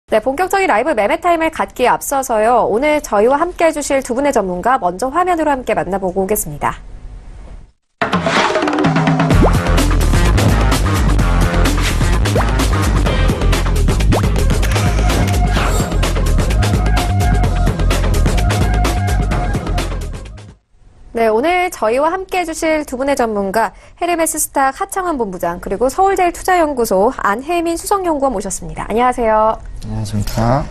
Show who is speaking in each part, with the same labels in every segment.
Speaker 1: 네, 본격적인 라이브 매매 타임을 갖기에 앞서서요. 오늘 저희와 함께 해주실 두 분의 전문가 먼저 화면으로 함께 만나보고 오겠습니다. 네, 오늘 저희와 함께 해주실 두 분의 전문가 헤르메스 스탁 하창원 본부장 그리고 서울제일투자연구소 안혜민 수석연구원 모셨습니다. 안녕하세요.
Speaker 2: 안녕하십니까.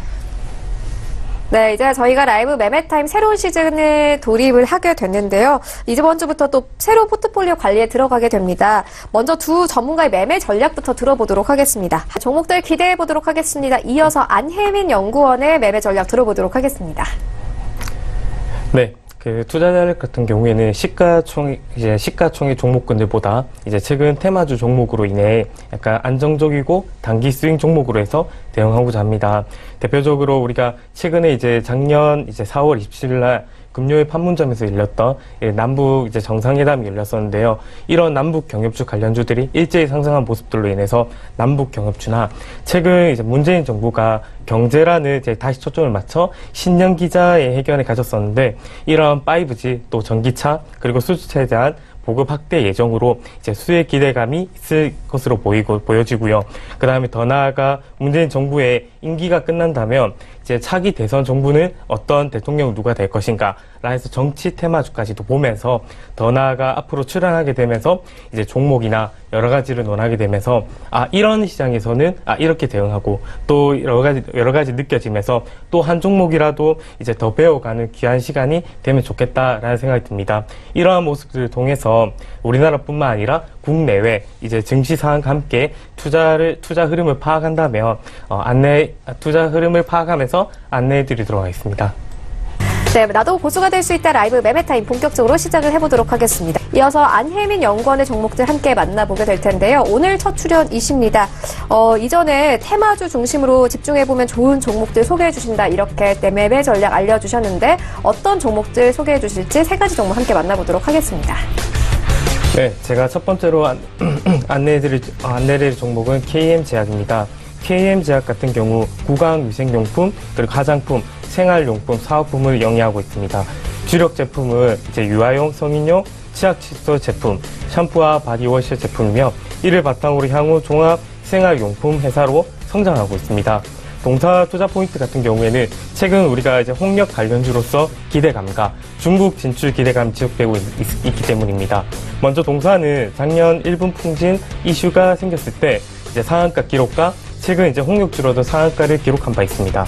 Speaker 1: 네, 이제 저희가 라이브 매매타임 새로운 시즌에 돌입을 하게 됐는데요. 이번 주부터 또 새로운 포트폴리오 관리에 들어가게 됩니다. 먼저 두 전문가의 매매 전략부터 들어보도록 하겠습니다. 종목들 기대해 보도록 하겠습니다. 이어서 안혜민 연구원의 매매 전략 들어보도록 하겠습니다.
Speaker 3: 네. 투자 전략 같은 경우에는 시가총액 종목군들보다 최근 테마주 종목으로 인해 약간 안정적이고 단기 스윙 종목으로 해서 대응하고자 합니다. 대표적으로 우리가 최근에 작년 4월 27일 날 금요일 판문점에서 열렸던 남북 정상회담이 열렸었는데요. 이런 남북 경협주 관련주들이 일제히 상승한 모습들로 인해서 남북 경협주나 최근 문재인 정부가 경제라는 다시 초점을 맞춰 신년 기자의 회견을 가졌었는데 이런 5G 또 전기차 그리고 수주차에 대한 보급 확대 예정으로 수혜 기대감이 있을 것으로 보여지고요. 그 다음에 더 나아가 문재인 정부의 임기가 끝난다면 차기 대선 정부는 어떤 대통령 누가 될 것인가 라 해서 정치 테마주까지도 보면서 더 나아가 앞으로 출연하게 되면서 종목이나 여러 가지를 논하게 되면서 이런 시장에서는 이렇게 대응하고 또 여러 가지 느껴지면서 또 한 종목이라도 더 배워가는 귀한 시간이 되면 좋겠다라는 생각이 듭니다. 이러한 모습들을 통해서 우리나라뿐만 아니라 국내외 증시 상황과 함께 투자 흐름을 파악한다면 투자 흐름을 파악하면서 안내해드리도록 하겠습니다.
Speaker 1: 네, 나도 보수가 될 수 있다 라이브 매매타임 본격적으로 시작을 해보도록 하겠습니다. 이어서 안혜민 연구원의 종목들 함께 만나보게 될 텐데요. 오늘 첫 출연이십니다. 이전에 테마주 중심으로 집중해보면 좋은 종목들 소개해 주신다 이렇게 매매 전략 알려주셨는데 어떤 종목들 소개해 주실지 세 가지 종목 함께 만나보도록 하겠습니다.
Speaker 3: 네, 제가 첫 번째로 안내드릴 종목은 KM제약입니다. KM제약 같은 경우 구강위생용품 그리고 화장품 생활용품, 사업품을 영위하고 있습니다. 주력 제품은 유아용, 성인용, 치약 칫솔 제품, 샴푸와 바디워시 제품이며 이를 바탕으로 향후 종합 생활용품 회사로 성장하고 있습니다. 동사 투자 포인트 같은 경우에는 최근 우리가 홍역 관련주로서 기대감과 중국 진출 기대감이 지속되고 있기 때문입니다. 먼저 동사는 작년 1분 풍진 이슈가 생겼을 때 상한가 기록과 최근 홍역주로도 상한가를 기록한 바 있습니다.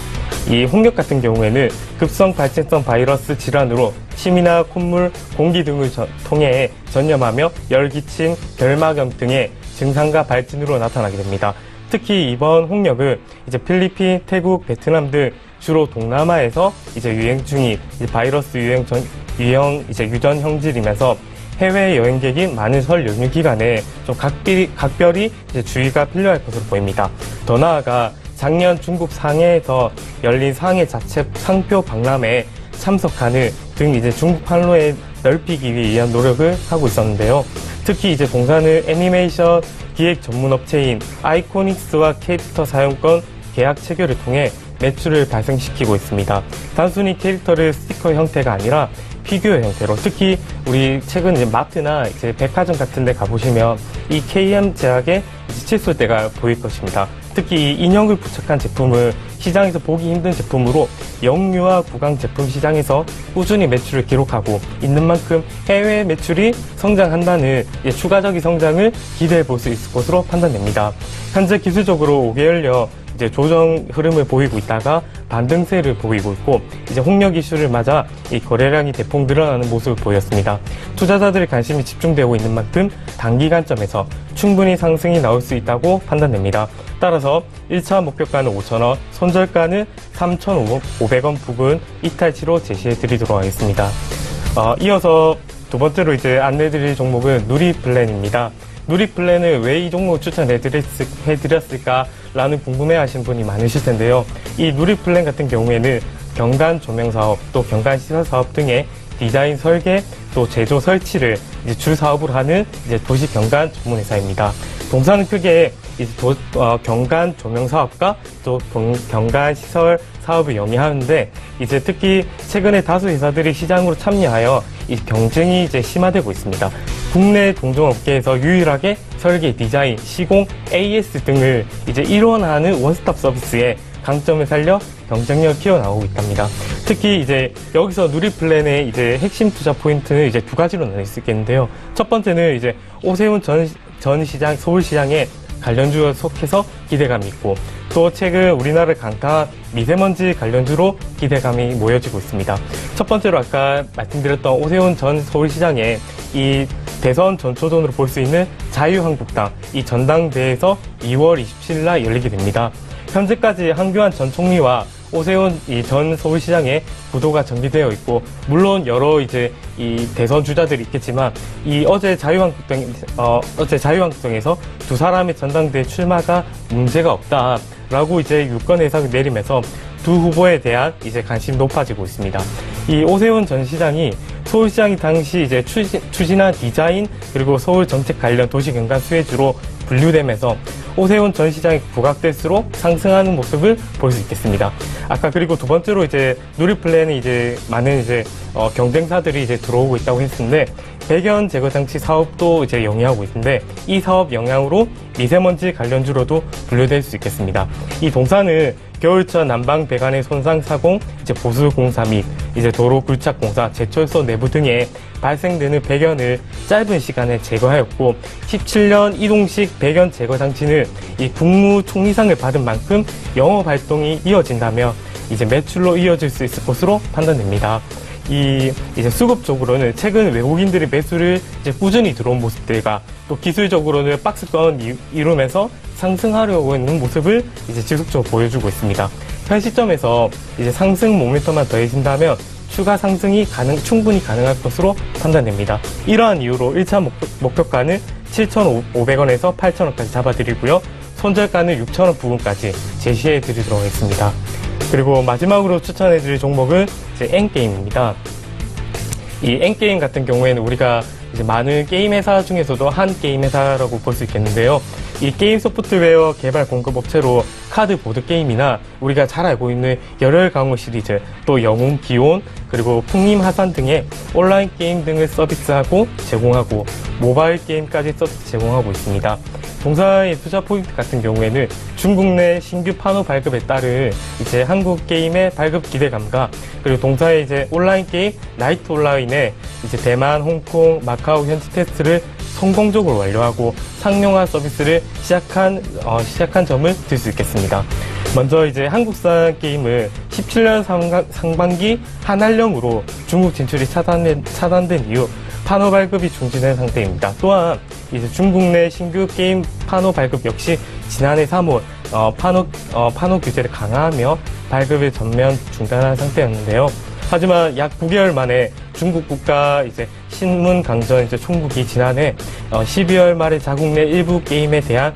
Speaker 3: 이 홍역 같은 경우에는 급성 발진성 바이러스 질환으로 침이나 콧물, 공기 등을 통해 전염하며 열기침, 결막염 등의 증상과 발진으로 나타나게 됩니다. 특히 이번 홍역은 필리핀, 태국, 베트남 등 주로 동남아에서 유행 중인 바이러스 유전 형질이면서 해외 여행객이 많은 설 연휴 기간에 좀 각별히 주의가 필요할 것으로 보입니다. 더 나아가 작년 중국 상해에서 열린 상해 자체 상표 박람회에 참석하는 등 중국 판로에 넓히기 위한 노력을 하고 있었는데요. 특히 동사는 애니메이션 기획 전문 업체인 아이코닉스와 캐릭터 사용권 계약 체결을 통해 매출을 발생시키고 있습니다. 단순히 캐릭터를 스티커 형태가 아니라 피규어 형태로 특히 우리 최근 마트나 백화점 같은 데 가보시면 이 KM제약의 칫솔대가 보일 것입니다. 특히 이 인형을 부착한 제품은 시장에서 보기 힘든 제품으로 영유아 구강 제품 시장에서 꾸준히 매출을 기록하고 있는 만큼 해외 매출이 성장한다는 추가적인 성장을 기대해 볼 수 있을 것으로 판단됩니다. 현재 기술적으로 5개월여 조정 흐름을 보이고 있다가 반등세를 보이고 있고 홍역 이슈를 맞아 이 거래량이 대폭 늘어나는 모습을 보였습니다. 투자자들의 관심이 집중되고 있는 만큼 단기간점에서 충분히 상승이 나올 수 있다고 판단됩니다. 따라서 1차 목표가는 5,000원, 손절가는 3,500원 부근 이탈치로 제시해 드리도록 하겠습니다. 이어서 두 번째로 안내드릴 종목은 누리플랜입니다. 누리플랜을 왜 이 종목을 추천해드렸을까라는 궁금해하시는 분이 많으실 텐데요. 이 누리플랜 같은 경우에는 경관 조명 사업, 또 경관 시설 사업 등의 디자인 설계, 또 제조 설치를 주 사업으로 하는 도시 경관 전문 회사입니다. 동사는 크게 이제 경관 조명 사업과 또 경관 시설 사업을 영위하는데, 이제 특히 최근에 다수 회사들이 시장으로 참여하여 이 경쟁이 이제 심화되고 있습니다. 국내 동종업계에서 유일하게 설계, 디자인, 시공, AS 등을 이제 일원하는 원스톱 서비스에 강점을 살려 경쟁력을 키워나오고 있답니다. 특히 이제 여기서 누리플랜의 이제 핵심 투자 포인트는 이제 두 가지로 나눌 수 있겠는데요. 첫 번째는 이제 오세훈 전 시장, 서울시장의 관련주에 속해서 기대감이 있고, 또 최근 우리나라를 강타한 미세먼지 관련주로 기대감이 모여지고 있습니다. 첫 번째로 아까 말씀드렸던 오세훈 전 서울시장의 이 대선 전초전으로 볼 수 있는 자유한국당 이 전당대회에서 2월 27일 날 열리게 됩니다. 현재까지 한교안 전 총리와 오세훈 이 전 서울시장의 구도가 전개되어 있고, 물론 여러 이제 이 대선 주자들이 있겠지만, 이 어제 자유한국당에서 두 사람의 전당대회 출마가 문제가 없다라고 이제 유권 해석을 내리면서 두 후보에 대한 이제 관심이 높아지고 있습니다. 이 오세훈 전 시장이 서울시장이 당시 이제 추진한 디자인 그리고 서울 정책 관련 도시경관 수혜주로 분류되면서 오세훈 전 시장이 부각될수록 상승하는 모습을 볼 수 있겠습니다. 아까 그리고 두 번째로 이제 누리플랜에 이제 많은 이제 경쟁사들이 이제 들어오고 있다고 했는데, 배경 제거 장치 사업도 이제 영위하고 있는데, 이 사업 영향으로 미세먼지 관련주로도 분류될 수 있겠습니다. 이 동사는 겨울철 난방 배관의 손상 사공, 이제 보수 공사 및 이제 도로 굴착 공사, 제철소 내부 등에 발생되는 배견을 짧은 시간에 제거하였고, 17년 이동식 배견 제거 장치는 이 국무총리상을 받은 만큼 영업 활동이 이어진다며 이제 매출로 이어질 수 있을 것으로 판단됩니다. 이제 수급적으로는 최근 외국인들의 매수를 이제 꾸준히 들어온 모습들과 또 기술적으로는 박스권 이루면서 상승하려고 있는 모습을 이제 지속적으로 보여주고 있습니다. 현 시점에서 이제 상승 모멘텀만 더해진다면 추가 상승이 충분히 가능할 것으로 판단됩니다. 이러한 이유로 1차 목표가는 7,500원에서 8,000원까지 잡아드리고요. 손절가는 6,000원 부근까지 제시해 드리도록 하겠습니다. 그리고 마지막으로 추천해드릴 종목은 이제 N게임입니다. 이 N게임 같은 경우에는 우리가 이제 많은 게임 회사 중에서도 한 게임 회사라고 볼 수 있겠는데요. 이 게임 소프트웨어 개발 공급 업체로 카드 보드 게임이나 우리가 잘 알고 있는 열혈 강호 시리즈, 또 영웅 기온, 그리고 풍림 하산 등의 온라인 게임 등을 서비스하고 제공하고 모바일 게임까지 서비스 제공하고 있습니다. 동사의 투자 포인트 같은 경우에는 중국 내 신규 판호 발급에 따른 이제 한국 게임의 발급 기대감과, 그리고 동사의 이제 온라인 게임 나이트 온라인의 이제 대만, 홍콩, 마카오 현지 테스트를 성공적으로 완료하고 상용화 서비스를 시작한 점을 들 수 있겠습니다. 먼저 이제 한국산 게임은 17년 상반기 한한령으로 중국 진출이 차단된 이후 판호 발급이 중지된 상태입니다. 또한 이제 중국 내 신규 게임 판호 발급 역시 지난해 3월 판호 규제를 강화하며 발급을 전면 중단한 상태였는데요. 하지만 약 9개월 만에 중국 국가 이제 신문 강전 이제 총국이 지난해 12월 말에 자국 내 일부 게임에 대한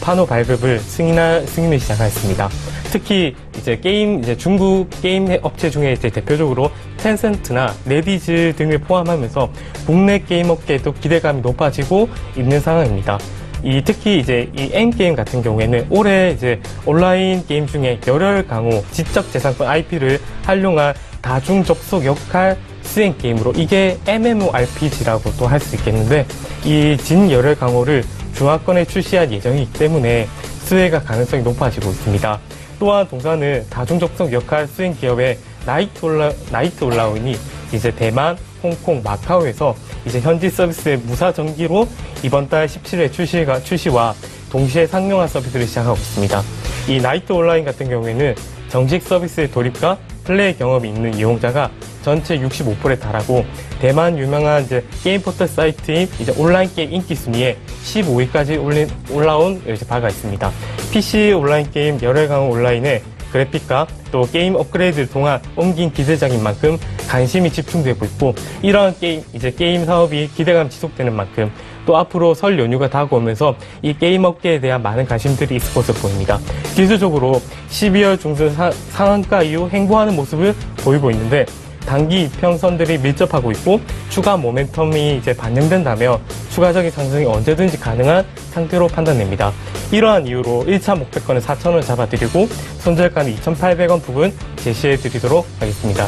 Speaker 3: 판호 발급을 승인을 시작했습니다. 특히 이제 중국 게임 업체 중에 이제 대표적으로 텐센트나 네디즈 등을 포함하면서 국내 게임 업계에도 기대감이 높아지고 있는 상황입니다. 특히 이제 이 N게임 같은 경우에는 올해 이제 온라인 게임 중에 열혈 강호, 지적재산권 IP를 활용한 다중 접속 역할 수행 게임으로, 이게 MMORPG라고도 할 수 있겠는데, 이 진열혈 강호를 중화권에 출시할 예정이기 때문에 수혜가 가능성이 높아지고 있습니다. 또한 동사는 다중 접속 역할 수행 기업의 나이트 온라인이 이제 대만, 홍콩, 마카오에서 이제 현지 서비스의 무사 전기로 이번 달 17일 출시와 동시에 상용화 서비스를 시작하고 있습니다. 이 나이트 온라인 같은 경우에는 정식 서비스의 돌입과 플레이 경험이 있는 이용자가 전체 65%에 달하고, 대만 유명한 이제 게임 포털 사이트인 이제 온라인 게임 인기 순위에 15위까지 올라온 이제 바가 있습니다. PC 온라인 게임 열혈 강호 온라인의 그래픽과 또 게임 업그레이드를 통한 옮긴 기대작인 만큼 관심이 집중되고 있고, 이러한 게임 사업이 기대감 지속되는 만큼 또 앞으로 설 연휴가 다가오면서 이 게임 업계에 대한 많은 관심들이 있을 것으로 보입니다. 기술적으로 12월 중순 상한가 이후 횡보하는 모습을 보이고 있는데, 단기 이평선들이 밀접하고 있고 추가 모멘텀이 이제 반영된다며 추가적인 상승이 언제든지 가능한 상태로 판단됩니다. 이러한 이유로 1차 목표가는 4,000원 잡아드리고 손절가는 2,800원 부근 제시해드리도록 하겠습니다.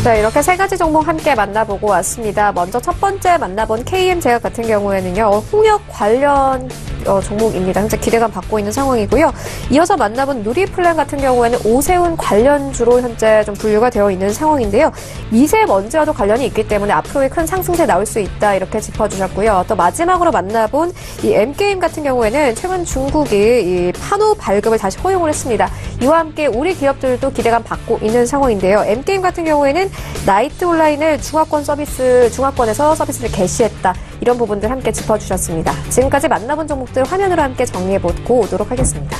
Speaker 1: 네, 이렇게 세 가지 종목 함께 만나보고 왔습니다. 먼저 첫 번째 만나본 KM제약 같은 경우에는요, 홍역 관련 종목입니다. 현재 기대감 받고 있는 상황이고요. 이어서 만나본 누리플랜 같은 경우에는 오세훈 관련주로 현재 좀 분류가 되어 있는 상황인데요. 미세먼지와도 관련이 있기 때문에 앞으로의 큰 상승세 나올 수 있다 이렇게 짚어주셨고요. 또 마지막으로 만나본 이 M게임 같은 경우에는 최근 중국이 이 판호 발급을 다시 허용을 했습니다. 이와 함께 우리 기업들도 기대감 받고 있는 상황인데요. M게임 같은 경우에는 나이트 온라인을 중화권에서 서비스를 개시했다. 이런 부분들 함께 짚어주셨습니다. 지금까지 만나본 종목들 화면으로 함께 정리해보고 오도록 하겠습니다.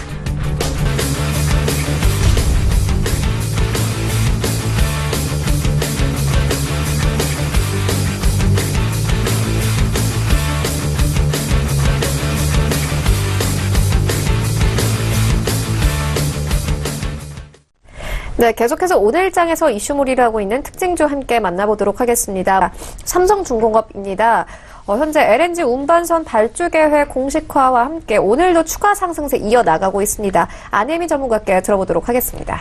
Speaker 1: 네, 계속해서 오늘장에서 이슈몰이를 하고 있는 특징주 함께 만나보도록 하겠습니다. 삼성중공업입니다. 현재 LNG 운반선 발주 계획 공식화와 함께 오늘도 추가 상승세 이어나가고 있습니다. 안혜미 전문가께 들어보도록 하겠습니다.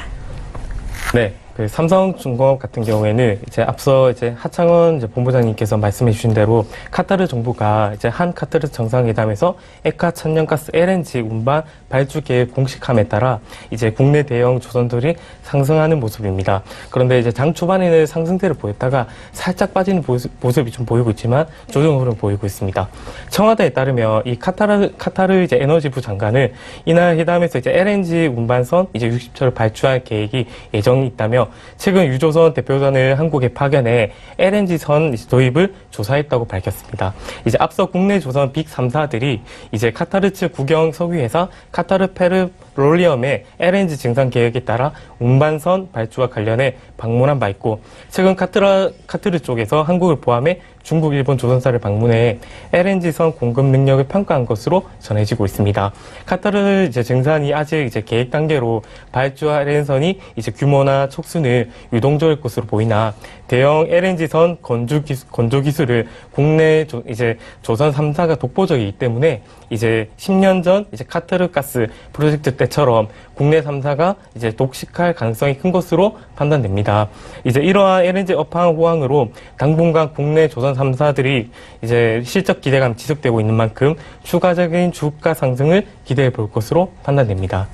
Speaker 3: 네. 삼성중공업 같은 경우에는 이제 앞서 이제 하창원 본부장님께서 말씀해 주신 대로 카타르 정부가 이제 한 카타르 정상회담에서 액화 천연가스 LNG 운반 발주 계획 공식함에 따라 이제 국내 대형 조선들이 상승하는 모습입니다. 그런데 이제 장 초반에는 상승세를 보였다가 살짝 빠지는 모습이 좀 보이고 있지만 조정 흐름 보이고 있습니다. 청와대에 따르면 이 카타르 이제 에너지부 장관은 이날 회담에서 이제 LNG 운반선 이제 60초를 발주할 계획이 예정이 있다며 최근 유조선 대표단을 한국에 파견해 LNG선 도입을 조사했다고 밝혔습니다. 이제 앞서 국내 조선 빅 3사들이 이제 카타르 측 국영 석유회사 카타르 페트롤리엄의 LNG 증산 계획에 따라 운반선 발주와 관련해 방문한 바 있고 최근 카타르 쪽에서 한국을 포함해 중국, 일본 조선사를 방문해 LNG선 공급 능력을 평가한 것으로 전해지고 있습니다. 카타르 이제 증산이 아직 이제 계획 단계로 발주할 LNG선이 이제 규모나 촉수는 유동적일 것으로 보이나 대형 LNG선 건조 기술을 국내 이제 조선 3사가 독보적이기 때문에 이제 10년 전 이제 카타르 가스 프로젝트 때처럼 국내 3사가 이제 독식할 가능성이 큰 것으로 판단됩니다. 이제 이러한 LNG 업황 호황으로 당분간 국내 조선 3사들이 이제 실적 기대감 지속되고 있는 만큼 추가적인 주가 상승을 기대해 볼 것으로 판단됩니다.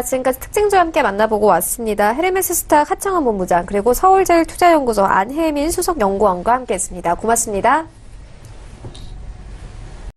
Speaker 1: 지금까지 특징주 함께 만나보고 왔습니다. 헤르메스스탁 하창원 본부장 그리고 서울제일투자연구소 안혜민 수석연구원과 함께했습니다. 고맙습니다.